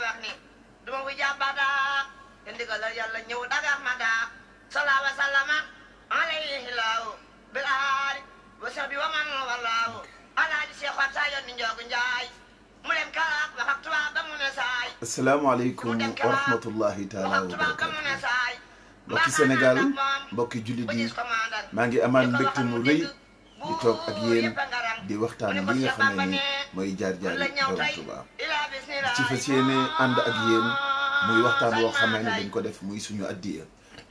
wax ni duma wu jàbbada indigal la yàlla ñëw daga mada sallallahu alayhi wa sallam alayhi laaw bil aali wa sahbi wa man walaaw alaaji Cheikh Fatou Seye yoon ni njoogu njaay mu leen kalaak wax ak tubaab ba mu ne saay. asalaamaaleykum wa rahmatullahi taala wa barakaatu. mbokki Sénégal mbokki jullit yi maa ngi amaan mbégte mu rëy di toog ak yéen di waxtaan li nga xamee ni mooy jaar-jaari Borom Touba ci fas yéene ànd ak yéen muy waxtaan woo xamee ni dañ ko def muy suñu addiya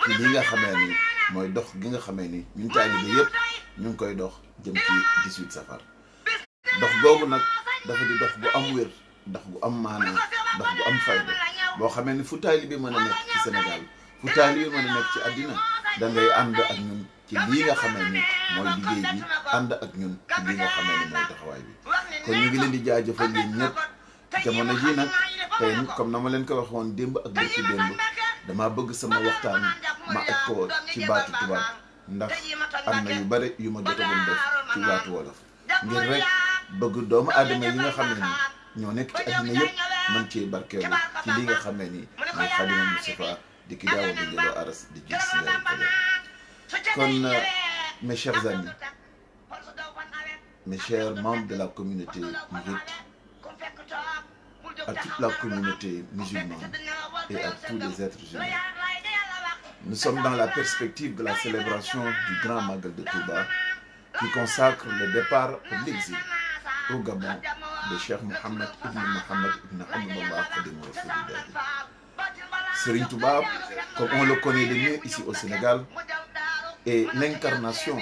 ci li nga xamee ni mooy dox gi nga xamee ni ñun taalibe yëpp ñu ngi koy dox jëm ci 18 safar dox googu nag dafa di dox bu am wér dox bu am maanaa dox bu am fayda boo xamee ni fu taalibe mën a nekk ci Sénégal fu taalibe mën a nekk ci àddina da ngay ànd ak ñun ci lii nga xamee ni mooy liggéey bi ànd ak ñun ci lii nga xamee ni mooy taxawaay bi kon ñu ngi leen di jaajëfal yéen ñëpp jamono ji nag tey comme na ma leen ko waxoon démb ak bërki démb dama bëgg sama waxtaan ma aj ko ci baatu tubaab ndax am na yu bare yu ma jotagoon def ci baatu wolof ngir rek bëgg doomu aadama yi nga xam ne ni ñoo nekk ci àddina yëpp mën cee barkeelu ci li nga xamee ni mooy Xaadimal Mustafa di ki daaw di jëloo aras di jël si leen kon mes chers amis, mes chers membres de la communauté mouride, à toute la communauté musulmane et à tous les êtres humains, nous sommes dans la perspective de la célébration du Grand Magal de Touba qui consacre le départ de l'exil au Gabon de Cheikh Mohammed ibn Hamdallah Khadim Rasoulillah. Serigne Touba, comme on le connaît de mieux ici au Sénégal, est l'incarnation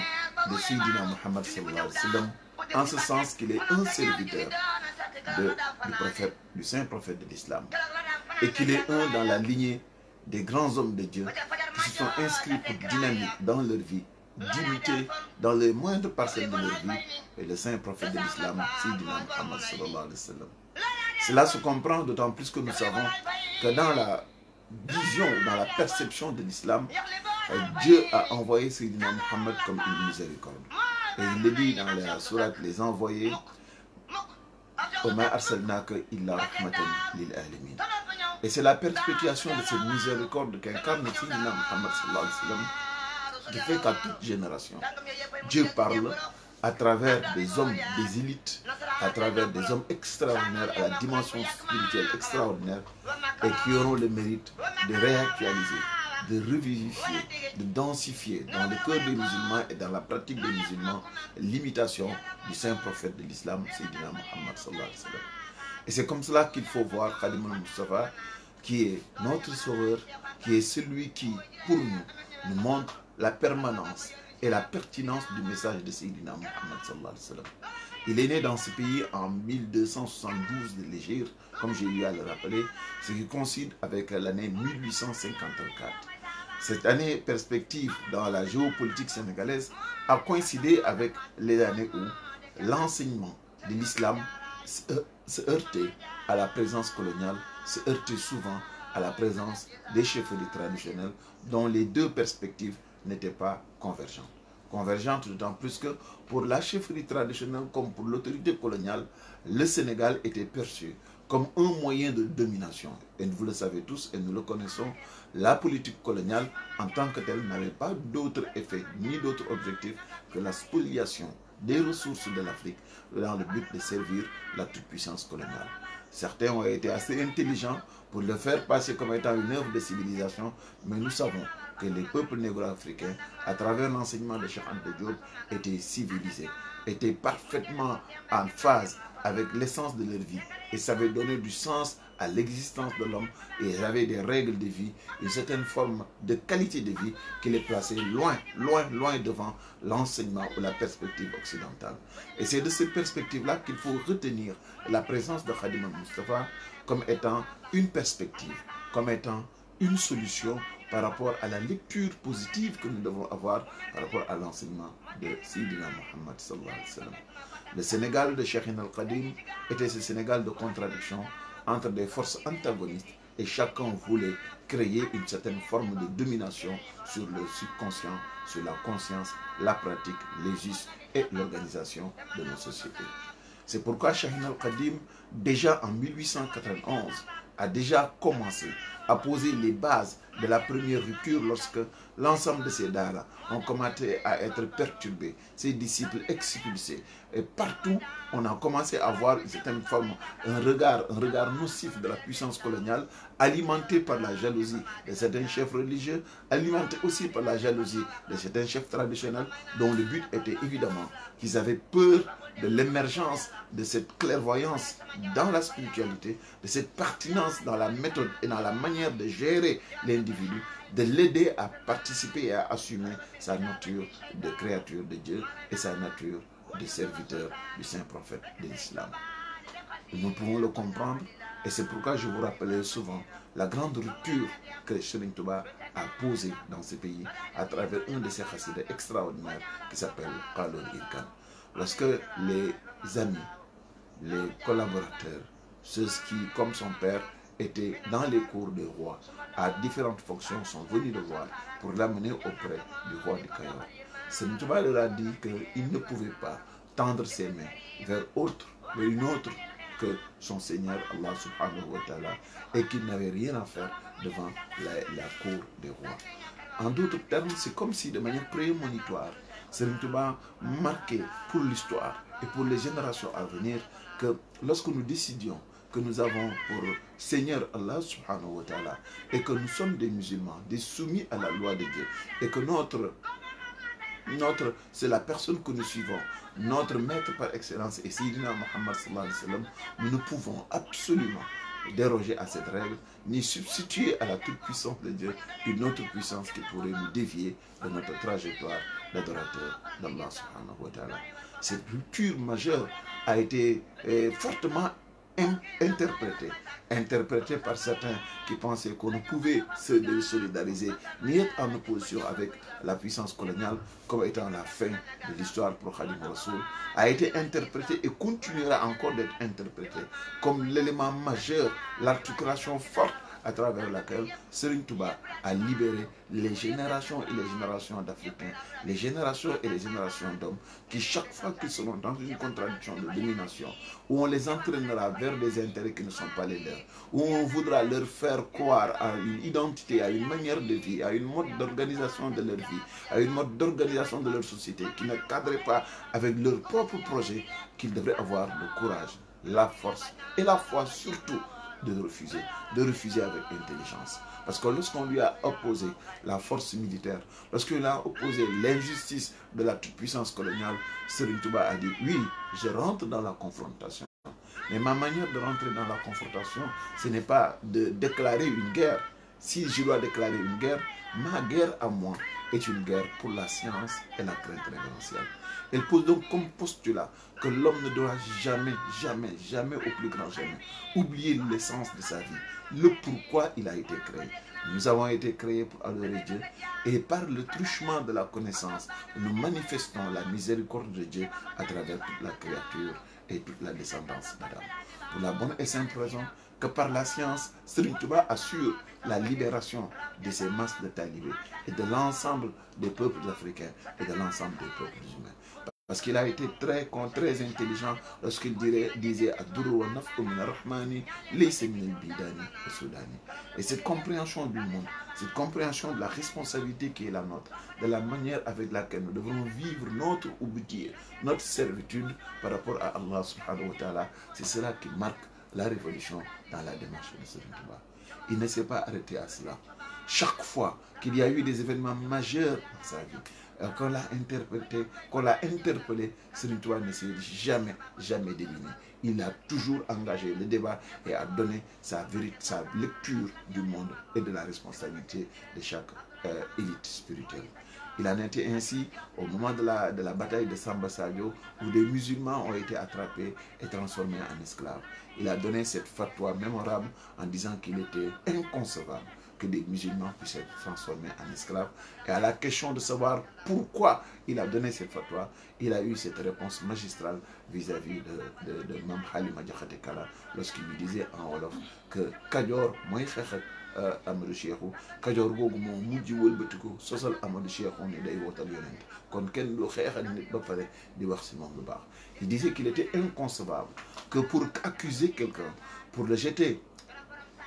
de Sayyidina Muhammad sallallahu alayhi wa sallam, en ce sens qu'il est un serviteur du saint prophète de l'islam, et qu'il est un dans la lignée des grands hommes de Dieu qui se sont inscrits pour dynamique dans leur vie, d'imiter dans les moindres parcelles de leur vie, et le saint prophète de l'islam, Sayyidina Muhammad sallallahu alayhi wa sallam. Cela se comprend d'autant plus que nous savons que dans la vision, dans la perception de l'islam, Dieu a envoyé Sayyidina Muhammad comme une miséricorde. Et il le dit dans la sourate Les Envoyés, et c'est la perpétuation de cette miséricorde qu'incarne Sayyidina Muhammad sallallahu alayhi wa sallam qui fait qu'à toute génération, Dieu parle à travers des hommes, des élites, à travers des hommes extraordinaires, à la dimension spirituelle extraordinaire, et qui auront le mérite de réactualiser, de revivifier, de densifier dans le cœur des musulmans et dans la pratique des musulmans l'imitation du saint prophète de l'islam, Sayyidina Muhammad sallallahu alayhi wa sallam. Et c'est comme cela qu'il faut voir Khadimal Mustafa, qui est notre sauveur, qui est celui qui, pour nous montre la permanence et la pertinence du message de Sayyidina Muhammad sallallahu alayhi wa sallam. Il est né dans ce pays en 1272 de l'Hégire, comme j'ai eu à le rappeler, ce qui coïncide avec l'année 1854. Cette année perspective dans la géopolitique sénégalaise a coïncidé avec les années où l'enseignement de l'islam se heurtait à la présence coloniale, se heurtait souvent à la présence des chefferies traditionnelles dont les deux perspectives n'étaient pas convergentes. Convergente d'autant plus que pour la chefferie traditionnelle comme pour l'autorité coloniale, le Sénégal était perçu comme un moyen de domination. Et vous le savez tous et nous le connaissons, la politique coloniale en tant que telle n'avait pas d'autre effet ni d'autre objectif que la spoliation des ressources de l'Afrique dans le but de servir la toute-puissance coloniale. Certains ont été assez intelligents pour le faire passer comme étant une œuvre de civilisation, mais nous savons que les peuples négro-africains, à travers l'enseignement de Cheikh Anta Diop, étaient civilisés, étaient parfaitement en phase avec l'essence de leur vie et savaient donner du sens à l'existence de l'homme et avaient des règles de vie, une certaine forme de qualité de vie qui les plaçait loin, loin, loin devant l'enseignement ou la perspective occidentale. Et c'est de cette perspective-là qu'il faut retenir la présence de Khadimal Mustafa comme étant une perspective, comme étant une solution par rapport à la lecture positive que nous devons avoir par rapport à l'enseignement de Sayyidina Muhammad sallallahu alayhi wa sallam. Le Sénégal de Cheikh al-Khadim était ce Sénégal de contradiction entre des forces antagonistes et chacun voulait créer une certaine forme de domination sur le subconscient, sur la conscience, la pratique, les us et l'organisation de nos sociétés. C'est pourquoi Cheikh al-Khadim, déjà en 1891, a déjà commencé à poser les bases de la première rupture lorsque l'ensemble de ces daras ont commencé à être perturbés, ses disciples expulsés. Et partout, on a commencé à voir une certaine forme, un regard nocif de la puissance coloniale, alimenté par la jalousie de certains chefs religieux, alimenté aussi par la jalousie de certains chefs traditionnels, dont le but était évidemment qu'ils avaient peur de l'émergence de cette clairvoyance dans la spiritualité, de cette pertinence dans la méthode et dans la manière de gérer l'individu, de l'aider à participer et à assumer sa nature de créature de Dieu et sa nature de serviteur du saint prophète de l'islam. Nous pouvons le comprendre et c'est pourquoi je vous rappelle souvent la grande rupture que Serigne Touba a posée dans ce pays à travers un de ses chassides extraordinaires qui s'appelle Qalol Irkan. Lorsque les amis, les collaborateurs, ceux qui, comme son père, étaient dans les cours des rois, à différentes fonctions, sont venus le voir pour l'amener auprès du roi du Cayor. Serigne Touba leur a dit qu'il ne pouvait pas tendre ses mains vers une autre que son Seigneur, Allah subhanahu wa ta'ala, et qu'il n'avait rien à faire devant la cour des rois. En d'autres termes, c'est comme si de manière prémonitoire, Serigne Touba marquait pour l'histoire et pour les générations à venir que lorsque nous décidions que nous avons pour Seigneur Allah subhanahu wa ta'ala et que nous sommes des musulmans, des soumis à la loi de Dieu et que c'est la personne que nous suivons, notre maître par excellence est Sayyidina Muhammad sallallahu alayhi wa sallam, nous ne pouvons absolument déroger à cette règle, ni substituer à la toute-puissance de Dieu une autre puissance qui pourrait nous dévier de notre trajectoire d'adorateur d'Allah subhanahu wa ta'ala. Cette rupture majeure a été fortement interprétée par certains qui pensaient qu'on ne pouvait se désolidariser ni être en opposition avec la puissance coloniale comme étant la fin de l'histoire pour Khadim Rassoul, a été interprétée et continuera encore d'être interprétée comme l'élément majeur, l'articulation forte à travers laquelle Serigne Touba a libéré les générations et les générations d'Africains, les générations et les générations d'hommes qui chaque fois qu'ils seront dans une contradiction de domination, où on les entraînera vers des intérêts qui ne sont pas les leurs, où on voudra leur faire croire à une identité, à une manière de vie, à une mode d'organisation de leur vie, à une mode d'organisation de leur société qui ne cadrerait pas avec leur propre projet, qu'ils devraient avoir le courage, la force et la foi surtout de refuser avec intelligence. Parce que lorsqu'on lui a opposé la force militaire, lorsqu'on a opposé l'injustice de la toute-puissance coloniale, Serigne Touba a dit, oui, je rentre dans la confrontation. Mais ma manière de rentrer dans la confrontation, ce n'est pas de déclarer une guerre. Si je dois déclarer une guerre, ma guerre à moi est une guerre pour la science et la crainte révérentielle. Elle pose donc comme postulat que l'homme ne doit jamais, jamais, jamais, au plus grand jamais, oublier l'essence de sa vie, le pourquoi il a été créé. Nous avons été créés pour adorer Dieu et par le truchement de la connaissance, nous manifestons la miséricorde de Dieu à travers toute la créature et toute la descendance d'Adam. Pour la bonne et simple raison que par la science, Serigne Touba assure la libération de ces masses de talibés et de l'ensemble des peuples africains et de l'ensemble des peuples humains. Parce qu'il a été très intelligent lorsqu'il disait et cette compréhension du monde, cette compréhension de la responsabilité qui est la nôtre, de la manière avec laquelle nous devons vivre notre ubudiyya, notre servitude par rapport à Allah subhanahu wa ta'ala, c'est cela qui marque la révolution dans la démarche de Serigne Touba. Il ne s'est pas arrêté à cela. Chaque fois qu'il y a eu des événements majeurs dans sa vie, qu'on l'a interpellé, Serigne Touba ne s'est jamais déligné. Il a toujours engagé le débat et a donné sa lecture du monde et de la responsabilité de chaque élite spirituelle. Il en était ainsi au moment de la bataille de Samba Sadio où des musulmans ont été attrapés et transformés en esclaves. Il a donné cette fatwa mémorable en disant qu'il était inconcevable que des musulmans puissent être transformés en esclaves. Et à la question de savoir pourquoi il a donné cette fatwa, il a eu cette réponse magistrale vis-à-vis de Mame Halima Diakhaté Kala lorsqu'il lui disait en wolof que Kajoor mooy xeex ak Amadou Cheikhou Kajoor googu moom mujj wëlbatiku sosal Amadou Cheikhou ne day wootal yonent kon kenn du xeex ak nit ba pare di wax si moom lu baax. Il disait qu'il était inconcevable que pour accuser quelqu'un, pour le jeter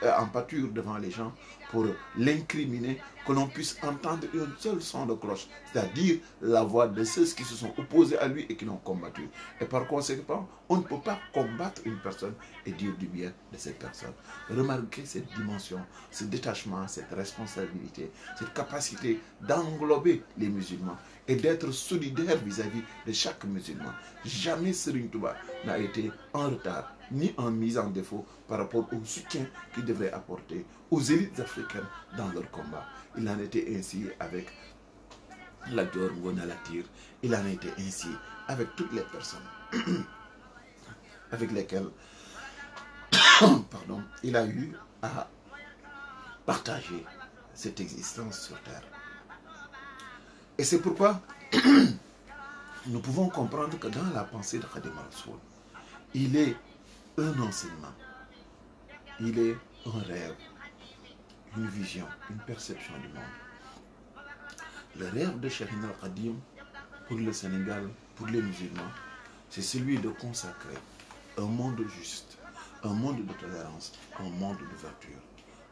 en pâture devant les gens pour l'incriminer, que l'on puisse entendre un seul son de cloche, c'est-à-dire la voix de ceux qui se sont opposés à lui et qui l'ont combattu. Et par conséquent, on ne peut pas combattre une personne et dire du bien de cette personne. Remarquez cette dimension, ce détachement, cette responsabilité, cette capacité d'englober les musulmans et d'être solidaire vis-à-vis de chaque musulman. Jamais Serigne Touba n'a été en retard ni en mise en défaut par rapport au soutien qu'il devrait apporter aux élites africaines dans leur combat. Il en était ainsi avec Lat-Dior Ngoné Latyr, il en était ainsi avec toutes les personnes avec lesquelles pardon, il a eu à partager cette existence sur terre. Et c'est pourquoi nous pouvons comprendre que dans la pensée de Khadim Rassoul, il est un enseignement, il est un rêve, une vision, une perception du monde. Le rêve de Cheikh al-Khadim pour le Sénégal, pour les musulmans, c'est celui de consacrer un monde juste, un monde de tolérance, un monde d'ouverture,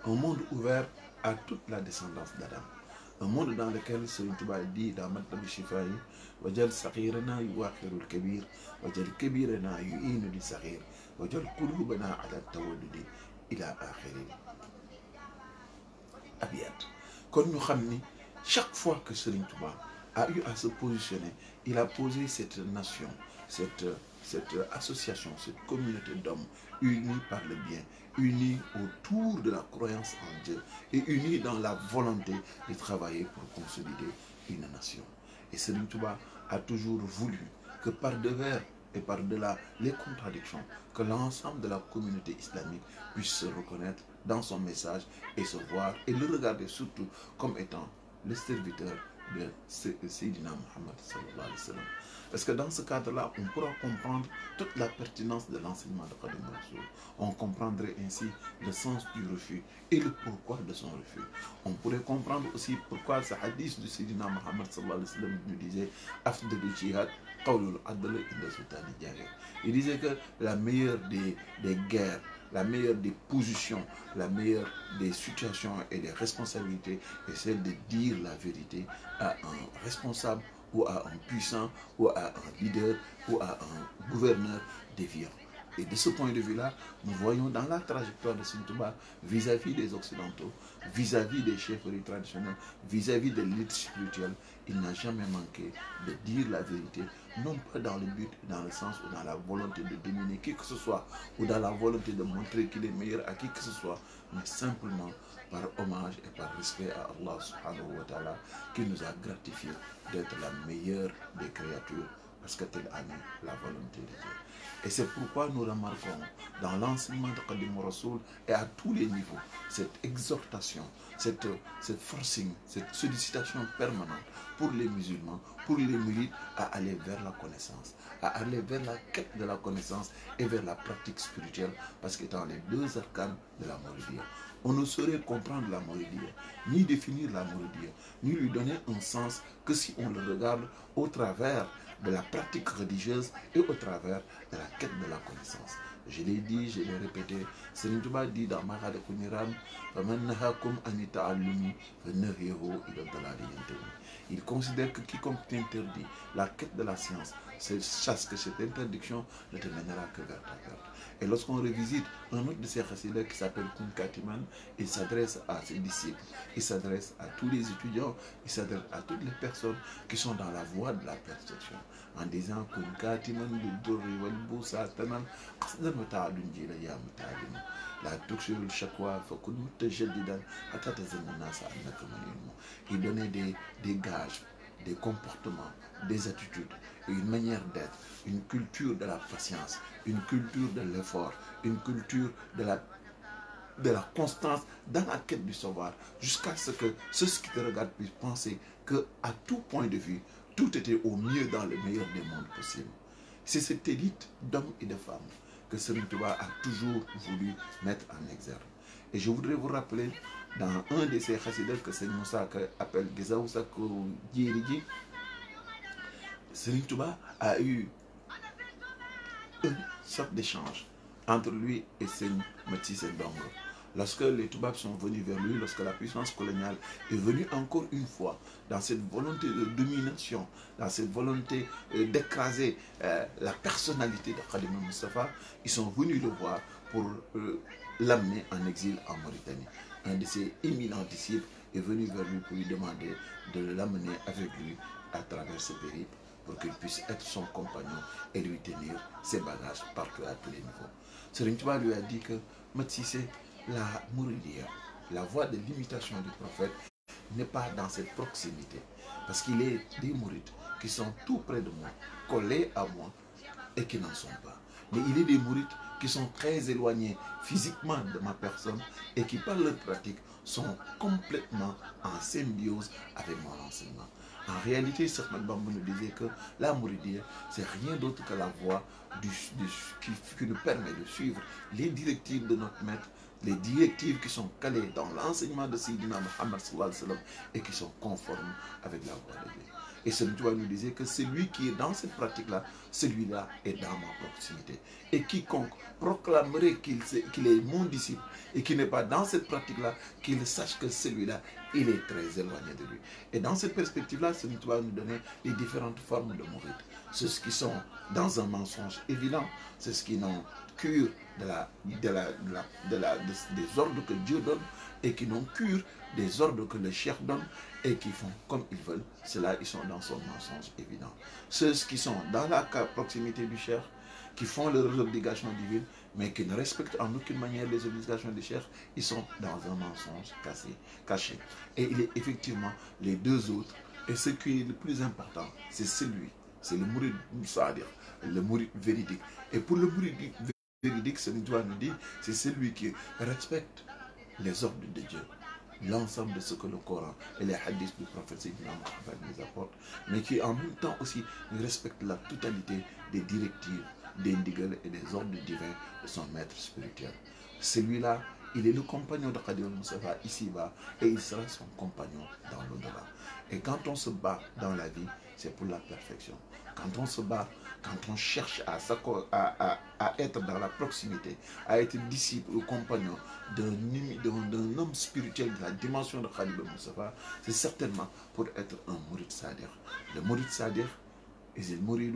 un monde ouvert à toute la descendance d'Adam. Un monde dans lequel Serigne Touba dit dans Matlab Chifa'i, wajal saghirana yuwakhiru al-kabir, wajal kabirana yu'inu li saghir, wajal qulubana ala tawaddudi ila akhiri abiyat. Kon ñu xam ni chaque fois que Serigne Touba a eu à se positionner, il a posé cette nation, cette association, cette communauté d'hommes unis par le bien, unis autour de la croyance en Dieu et unis dans la volonté de travailler pour consolider une nation. Et Serigne Touba a toujours voulu que par devers et par-delà les contradictions, que l'ensemble de la communauté islamique puisse se reconnaître dans son message et se voir et le regarder surtout comme étant le serviteur de Sayyidina Muhammad sallallahu alayhi wa sallam. Parce que dans ce cadre-là, on pourra comprendre toute la pertinence de l'enseignement de Khadim Rassoul. On comprendrait ainsi le sens du refus et le pourquoi de son refus. On pourrait comprendre aussi pourquoi ce hadith de Sayyidina Muhammad sallallahu alayhi wa sallam nous disait Afdalul jihad qawlul adl inda sultani jahil. Il disait que la meilleure des guerres, la meilleure des positions, la meilleure des situations et des responsabilités est celle de dire la vérité à un responsable ou à un puissant, ou à un leader, ou à un gouverneur déviant. Et de ce point de vue-là, nous voyons dans la trajectoire de Serigne Touba vis-à-vis des Occidentaux, vis-à-vis des chefferies traditionnelles, vis-à-vis de l'élite spirituelle, il n'a jamais manqué de dire la vérité, non pas dans le but, dans le sens ou dans la volonté de dominer qui que ce soit, ou dans la volonté de montrer qu'il est meilleur à qui que ce soit, mais simplement par hommage et par respect à Allah subhanahu wa ta'ala, qui nous a gratifié d'être la meilleure des créatures, parce que tel a mis la volonté de Dieu. Et c'est pourquoi nous remarquons dans l'enseignement de Khadim Rassoul et à tous les niveaux, cette exhortation, cette forcing, cette sollicitation permanente pour les musulmans, pour les musulmans, à aller vers la connaissance, à aller vers la quête de la connaissance et vers la pratique spirituelle, parce qu'étant les deux arcanes de la Mouridiyya. On ne saurait comprendre la Mouridiyya, ni définir la Mouridiyya, ni lui donner un sens que si on le regarde au travers de la pratique religieuse et au travers de la quête de la connaissance. Je l'ai dit, je l'ai répété, Serigne Touba dit dans Maghad Kouniran, il considère que quiconque t'interdit la quête de la science, sache que cette interdiction ne te mènera que vers ta perte. Et lorsqu'on revisite un autre de ces chassidas qui s'appelle Kun Katiman, il s'adresse à ses disciples, il s'adresse à tous les étudiants, il s'adresse à toutes les personnes qui sont dans la voie de la perfection, en disant Kun Katiman bidurri wal busatanan asdan wa ta'adun jila ya mutalim la tuksirul shakwa fa kun mutajaddidan hatta tazanna nasa annaka manilmu. Il donnait des gages, des comportements, des attitudes, une manière d'être, une culture de la patience, une culture de l'effort, une culture de la constance dans la quête du savoir, jusqu'à ce que ceux qui te regardent puissent penser qu'à tout point de vue, tout était au mieux dans le meilleur des mondes possibles. C'est cette élite d'hommes et de femmes que Serigne Touba a toujours voulu mettre en exergue. Et je voudrais vous rappeler, dans un de ces chassidas que Serigne Moussa appelle Gezaousa Djiriji, Serigne Touba a eu une sorte d'échange entre lui et Serigne Matisse Ndongo. lorsque les Toubabs sont venus vers lui, lorsque la puissance coloniale est venue encore une fois dans cette volonté de domination, dans cette volonté d'écraser la personnalité de Khadim Moustapha, ils sont venus le voir pour l'amener en exil en Mauritanie. Un de ses éminents disciples est venu vers lui pour lui demander de l'amener avec lui à travers ce périple pour qu'il puisse être son compagnon et lui tenir ses bagages partout à tous les niveaux. Serigne Touba lui a dit que Matsissé, la Mouridia, la voie de l'imitation du prophète n'est pas dans cette proximité. Parce qu'il est des mourides qui sont tout près de moi, collés à moi et qui n'en sont pas. Mais il est des mourides qui sont très éloignés physiquement de ma personne et qui par leur pratique sont complètement en symbiose avec mon enseignement. En réalité, Cheikh Bamba nous disait que la Mouridia, c'est rien d'autre que la voie qui nous permet de suivre les directives de notre maître, les directives qui sont calées dans l'enseignement de Sayyidina Muhammad sallallahu alayhi wa sallam et qui sont conformes avec la voie de Dieu. Et Serigne Touba nous disait que celui qui est dans cette pratique-là, celui-là est dans ma proximité. Et quiconque proclamerait qu'il est mon disciple et qui n'est pas dans cette pratique-là, qu'il sache que celui-là, il est très éloigné de lui. Et dans cette perspective-là, Serigne Touba nous donnait les différentes formes de mourides. Ceux qui sont dans un mensonge évident, ceux qui n'ont cure des ordres que Dieu donne et qui n'ont cure des ordres que le cheikh donne et qui font comme ils veulent. Ceux-là, ils sont dans son mensonge évident. Ceux qui sont dans la proximité du cheikh, qui font leurs obligations divines, mais qui ne respectent en aucune manière les obligations du cheikh, ils sont dans un mensonge caché. Et il est effectivement les deux autres. Et ce qui est le plus important, c'est celui, c'est le mourid sadiq, le mourid véridique. Et pour le mourid véridique, Serigne Touba nous dit, c'est celui qui respecte les ordres de Dieu, l'ensemble de ce que le Coran et les hadiths du prophète Sayyidina Muhammad nous apportent, mais qui en même temps aussi respecte la totalité des directives, des ndigales et des ordres divins de son maître spirituel. Celui-là, il est le compagnon de Khadim Moustapha ici-bas et il sera son compagnon dans l'au-delà. Et quand on se bat dans la vie, c'est pour la perfection. Quand on se bat, quand on cherche à être dans la proximité, à être disciple ou compagnon d'un homme spirituel de la dimension de Khadim Moustapha, c'est certainement pour être un mourid sadir. Le mourid sadir, le mourid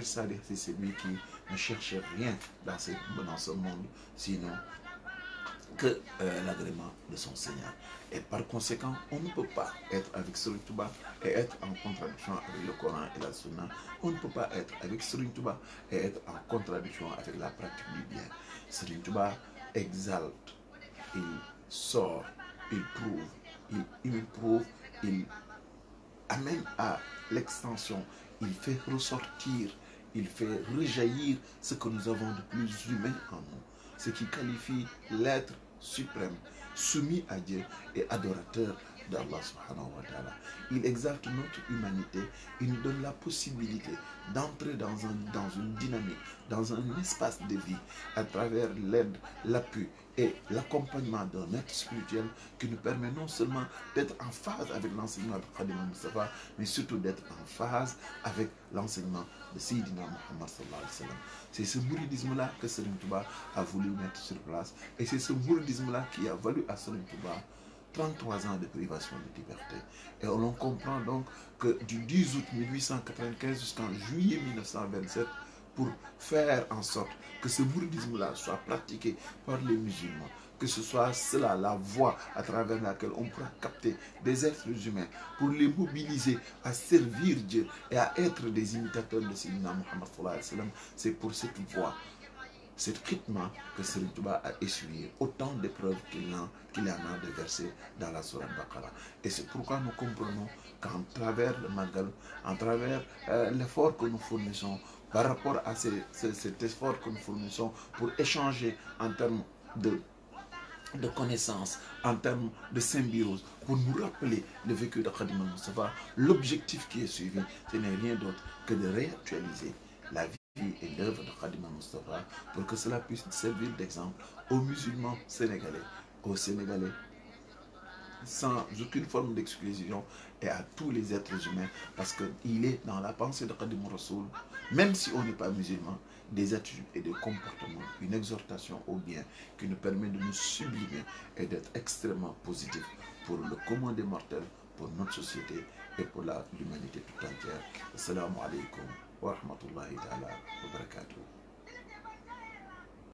sadir, c'est celui qui ne cherche rien dans ce monde, sinon que l'agrément de son Seigneur. Et par conséquent, on ne peut pas être avec Serigne Touba et être en contradiction avec le Coran et la Sunna. On ne peut pas être avec Serigne Touba et être en contradiction avec la pratique du bien. Serigne Touba exalte, il sort, il prouve, il amène à l'extension, il fait ressortir, il fait rejaillir ce que nous avons de plus humain en nous, ce qui qualifie l'être suprême, soumis à Dieu et adorateur d'Allah subhanahu wa ta'ala. Il exalte notre humanité, il nous donne la possibilité d'entrer dans une dynamique, dans un espace de vie, à travers l'aide, l'appui et l'accompagnement d'un être spirituel qui nous permet non seulement d'être en phase avec l'enseignement de Khadim Moustapha, mais surtout d'être en phase avec l'enseignement de Sayyidina Muhammad sallallahu alayhi wa sallam. C'est ce mouridisme-là que Serigne Touba a voulu mettre sur place. Et c'est ce mouridisme-là qui a valu à Serigne Touba 33 ans de privation de liberté. Et on comprend donc que du 10 août 1895 jusqu'en juillet 1927, pour faire en sorte que ce mouridisme-là soit pratiqué par les musulmans, que ce soit cela la voie à travers laquelle on pourra capter des êtres humains pour les mobiliser à servir Dieu et à être des imitateurs de Sayyidina Muhammad sallallahu alayhi wa sallam. C'est pour cette voie, cet rythme que Serigne Touba a essuyé autant d'épreuves qu'il en a de versées dans la Sourate Baqara. Et c'est pourquoi nous comprenons qu'en travers le Magal, en travers l'effort que nous fournissons, par rapport à cet effort que nous fournissons pour échanger en termes de connaissances, en termes de symbiose, pour nous rappeler le vécu de Khadim Moustapha, l'objectif qui est suivi, ce n'est rien d'autre que de réactualiser la vie et l'œuvre de Khadim Moustapha pour que cela puisse servir d'exemple aux musulmans sénégalais, aux Sénégalais sans aucune forme d'exclusion et à tous les êtres humains, parce qu'il est dans la pensée de Khadim Rassoul, même si on n'est pas musulman, des attitudes et des comportements, une exhortation au bien qui nous permet de nous sublimer et d'être extrêmement positifs pour le commun des mortels, pour notre société et pour l'humanité tout entière. Assalamu alaikum wa rahmatullahi ta'ala wa barakatuh.